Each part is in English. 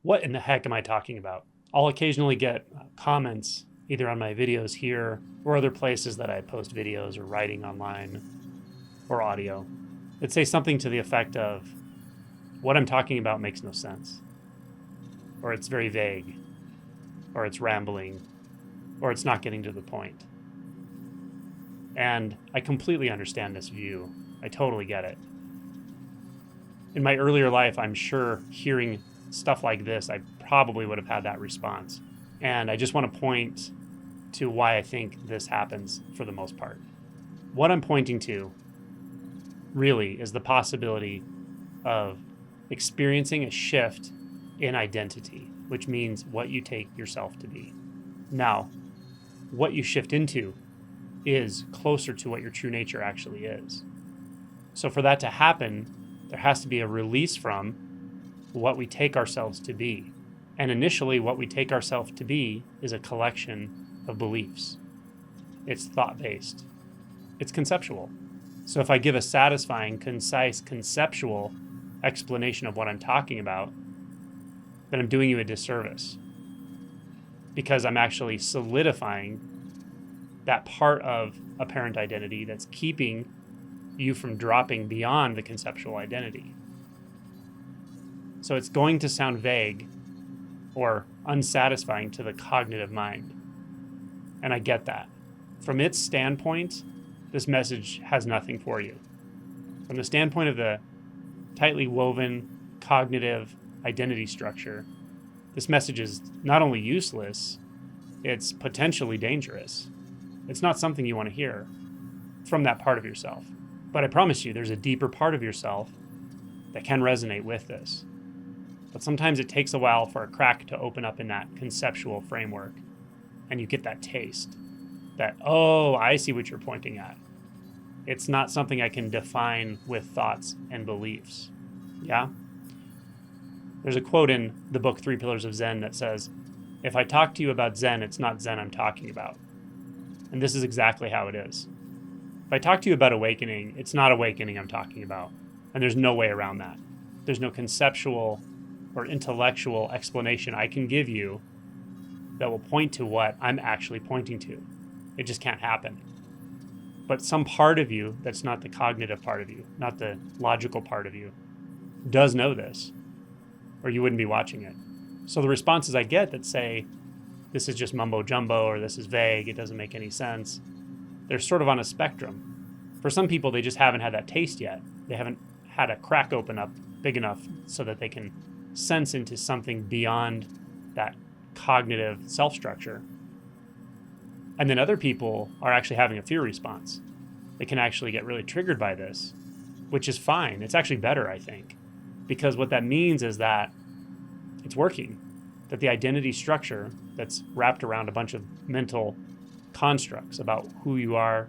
what in the heck am I talking about? I'll occasionally get comments either on my videos here or other places that I post videos or writing online or audio that say something to the effect of, what I'm talking about makes no sense, or it's very vague, or it's rambling, or it's not getting to the point. And I completely understand this view. I totally get it. In my earlier life, I'm sure hearing stuff like this, I probably would have had that response. And I just want to point to why I think this happens for the most part. What I'm pointing to really is the possibility of experiencing a shift in identity, which means what you take yourself to be. Now, what you shift into is closer to what your true nature actually is. So for that to happen, there has to be a release from what we take ourselves to be. And initially, what we take ourselves to be is a collection of beliefs. It's thought-based. It's conceptual. So if I give a satisfying, concise, conceptual explanation of what I'm talking about, then I'm doing you a disservice, because I'm actually solidifying that part of apparent identity that's keeping you from dropping beyond the conceptual identity. So it's going to sound vague or unsatisfying to the cognitive mind. And I get that. From its standpoint, this message has nothing for you. From the standpoint of the tightly woven cognitive identity structure, this message is not only useless, it's potentially dangerous. It's not something you want to hear from that part of yourself. But I promise you, there's a deeper part of yourself that can resonate with this. But sometimes it takes a while for a crack to open up in that conceptual framework, and you get that taste that, oh, I see what you're pointing at. It's not something I can define with thoughts and beliefs. Yeah? There's a quote in the book 3 Pillars of Zen that says, if I talk to you about Zen, it's not Zen I'm talking about. And this is exactly how it is. If I talk to you about awakening, it's not awakening I'm talking about. And there's no way around that. There's no conceptual or intellectual explanation I can give you that will point to what I'm actually pointing to. It just can't happen. But some part of you that's not the cognitive part of you, not the logical part of you, does know this, or you wouldn't be watching it. So the responses I get that say, this is just mumbo jumbo, or this is vague, it doesn't make any sense, they're sort of on a spectrum. For some people, they just haven't had that taste yet. They haven't had a crack open up big enough so that they can sense into something beyond that cognitive self-structure. And then other people are actually having a fear response. They can actually get really triggered by this, which is fine. It's actually better, I think, because what that means is that it's working, that the identity structure that's wrapped around a bunch of mental constructs about who you are,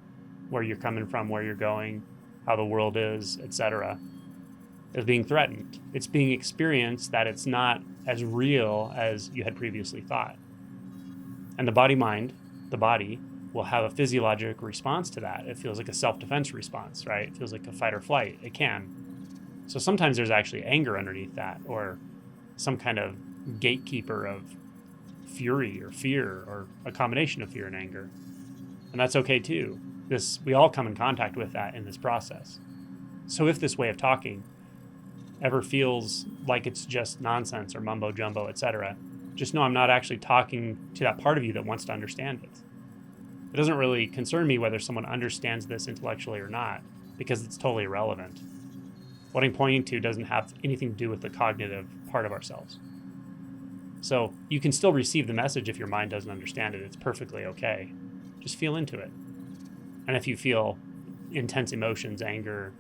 where you're coming from, where you're going, how the world is, etc., is being threatened. It's being experienced that it's not as real as you had previously thought. And the body-mind, the body, will have a physiologic response to that. It feels like a self-defense response, right? It feels like a fight or flight. It can. So sometimes there's actually anger underneath that, or some kind of gatekeeper of fury or fear, or a combination of fear and anger. And that's okay too. We all come in contact with that in this process. So if this way of talking ever feels like it's just nonsense or mumbo jumbo, etc., just know I'm not actually talking to that part of you that wants to understand it. It doesn't really concern me whether someone understands this intellectually or not, because it's totally irrelevant. What I'm pointing to doesn't have anything to do with the cognitive part of ourselves. So you can still receive the message if your mind doesn't understand it. It's perfectly okay. Just feel into it. And if you feel intense emotions, anger,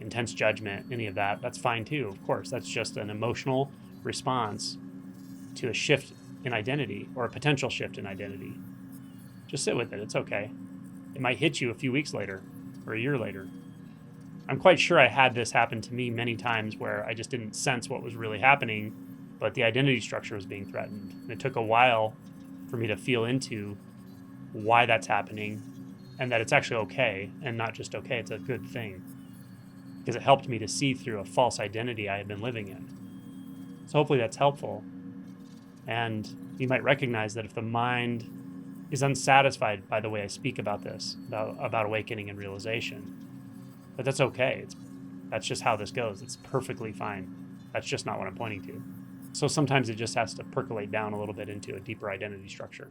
intense judgment, any of that, that's fine too, of course. That's just an emotional response to a shift in identity, or a potential shift in identity. Just sit with it. It's okay. It might hit you a few weeks later or a year later. I'm quite sure I had this happen to me many times where I just didn't sense what was really happening, but the identity structure was being threatened. And it took a while for me to feel into why that's happening, and that it's actually okay, and not just okay, it's a good thing, because it helped me to see through a false identity I had been living in. So hopefully that's helpful. And you might recognize that if the mind is unsatisfied by the way I speak about this, about awakening and realization, but that's okay. That's just how this goes. It's perfectly fine. That's just not what I'm pointing to. So sometimes it just has to percolate down a little bit into a deeper identity structure.